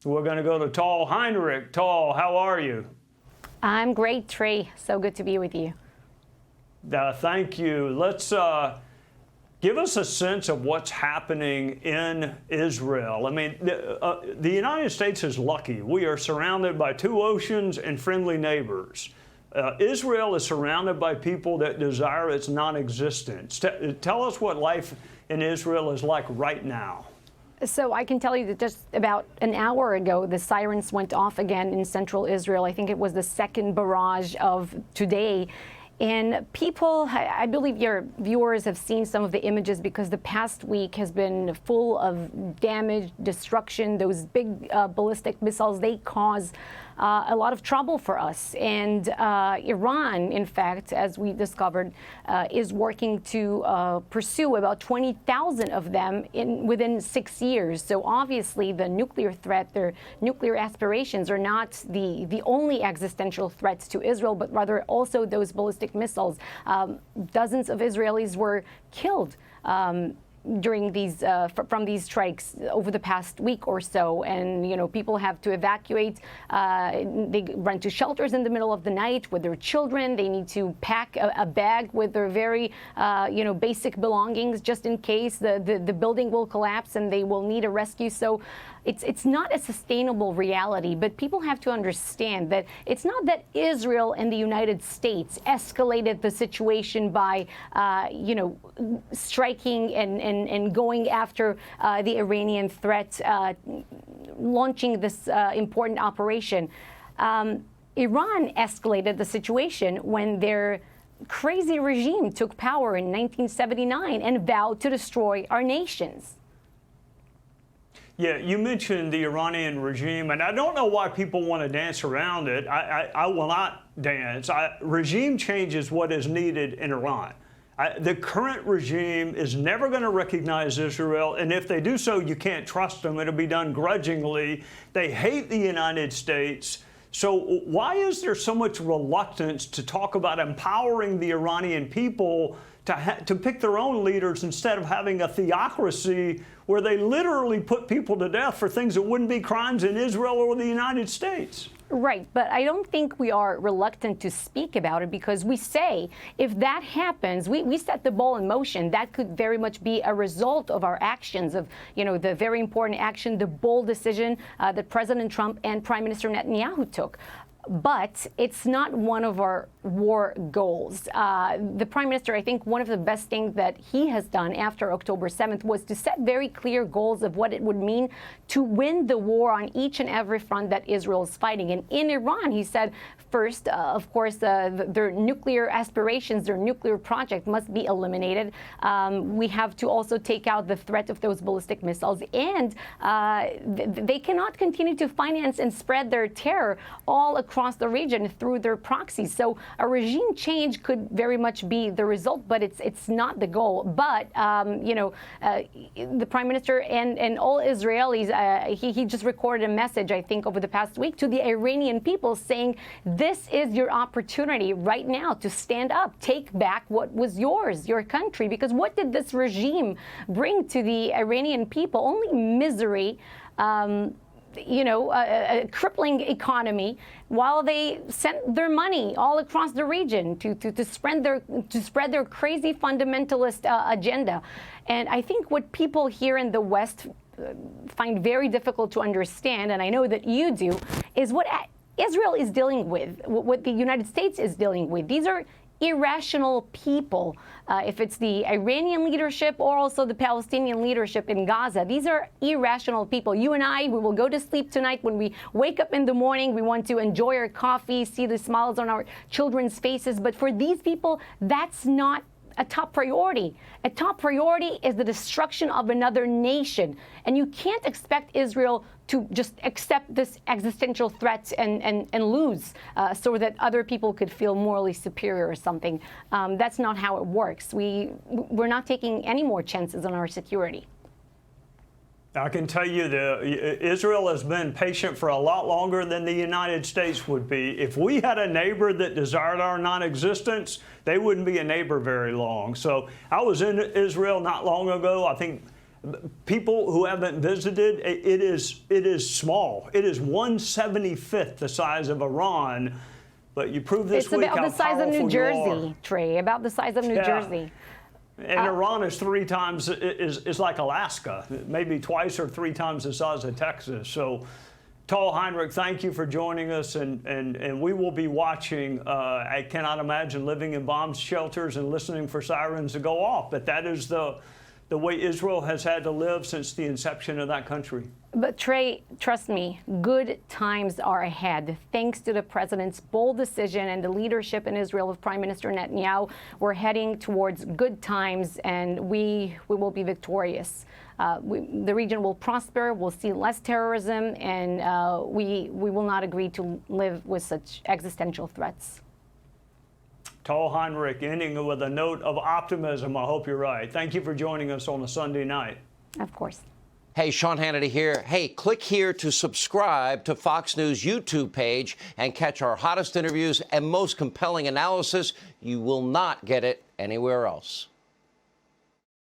We're going to go to Tal Heinrich. Tal, how are you? I'm great, Trey. So good to be with you. Thank you. Let's give us a sense of what's happening in Israel. I mean, the United States is lucky. We are surrounded by two oceans and friendly neighbors. Israel is surrounded by people that desire its non-existence. Tell us what life in Israel is like right now. So I can tell you that just about an hour ago, the sirens went off again in central Israel. I think it was the second barrage of today. And people, I believe your viewers have seen some of the images because the past week has been full of damage, destruction. Those big ballistic missiles, they cause a lot of trouble for us. And Iran, in fact, as we discovered, is working to pursue about 20,000 of them within 6 years. So obviously the nuclear threat, their nuclear aspirations are not the only existential threats to Israel, but rather also those ballistic missiles. Dozens of Israelis were killed during these from these strikes over the past week or so, and people have to evacuate. They run to shelters in the middle of the night with their children. They need to pack a bag with their very basic belongings just in case the building will collapse and they will need a rescue. So it's not a sustainable reality, but people have to understand that it's not that Israel and the United States escalated the situation by striking and going after the Iranian threat, launching this important operation. Iran escalated the situation when their crazy regime took power in 1979 and vowed to destroy our nations. Yeah, you mentioned the Iranian regime, and I don't know why people want to dance around it. I will not dance. Regime change is what is needed in Iran. The current regime is never going to recognize Israel, and if they do so, you can't trust them. It'll be done grudgingly. They hate the United States. So why is there so much reluctance to talk about empowering the Iranian people to pick their own leaders instead of having a theocracy where they literally put people to death for things that wouldn't be crimes in Israel or the United States? Right, but I don't think we are reluctant to speak about it because we say if that happens, we set the ball in motion. That could very much be a result of our actions, of the very important action, the bold decision that President Trump and Prime Minister Netanyahu took. But it's not one of our war goals. The Prime Minister, I think one of the best things that he has done after October 7th was to set very clear goals of what it would mean to win the war on each and every front that Israel is fighting. And in Iran, he said, first, of course, their nuclear aspirations, their nuclear project must be eliminated. We have to also take out the threat of those ballistic missiles. And they cannot continue to finance and spread their terror all across the region through their proxies. So a regime change could very much be the result, but it's not the goal. But the Prime Minister and all Israelis, he just recorded a message, I think, over the past week to the Iranian people saying, this is your opportunity right now to stand up, take back what was yours, your country. Because what did this regime bring to the Iranian people? Only misery. A crippling economy, while they sent their money all across the region to spread their crazy fundamentalist agenda. And I think what people here in the West find very difficult to understand, and I know that you do, is what Israel is dealing with, what the United States is dealing with. These are irrational people, if it's the Iranian leadership or also the Palestinian leadership in Gaza. These are irrational people. You and I, we will go to sleep tonight. When we wake up in the morning, we want to enjoy our coffee, see the smiles on our children's faces. But for these people, that's not a top priority. A top priority is the destruction of another nation. And you can't expect Israel to just accept this existential threat and lose so that other people could feel morally superior or something. That's not how it works. We're not taking any more chances on our security. I can tell you that Israel has been patient for a lot longer than the United States would be. If we had a neighbor that desired our non-existence, they wouldn't be a neighbor very long. So I was in Israel not long ago. I think People who haven't visited, it is small. It is 1/75th the size of Iran. But you proved this week how powerful you are. It's about the size of New Jersey, Trey. About the size of New Jersey. And Iran is 3 times, is like Alaska, maybe twice or 3 times the size of Texas. So, Tal Heinrich, thank you for joining us, and we will be watching. I cannot imagine living in bomb shelters and listening for sirens to go off, but that is the way Israel has had to live since the inception of that country. But Trey, trust me, good times are ahead. Thanks to the president's bold decision and the leadership in Israel of Prime Minister Netanyahu, we're heading towards good times, and we will be victorious. The region will prosper, we'll see less terrorism, and we will not agree to live with such existential threats. Tal Heinrich, ending with a note of optimism. I hope you're right. Thank you for joining us on a Sunday night. Of course. Hey, Sean Hannity here. Hey, click here to subscribe to Fox News YouTube page and catch our hottest interviews and most compelling analysis. You will not get it anywhere else.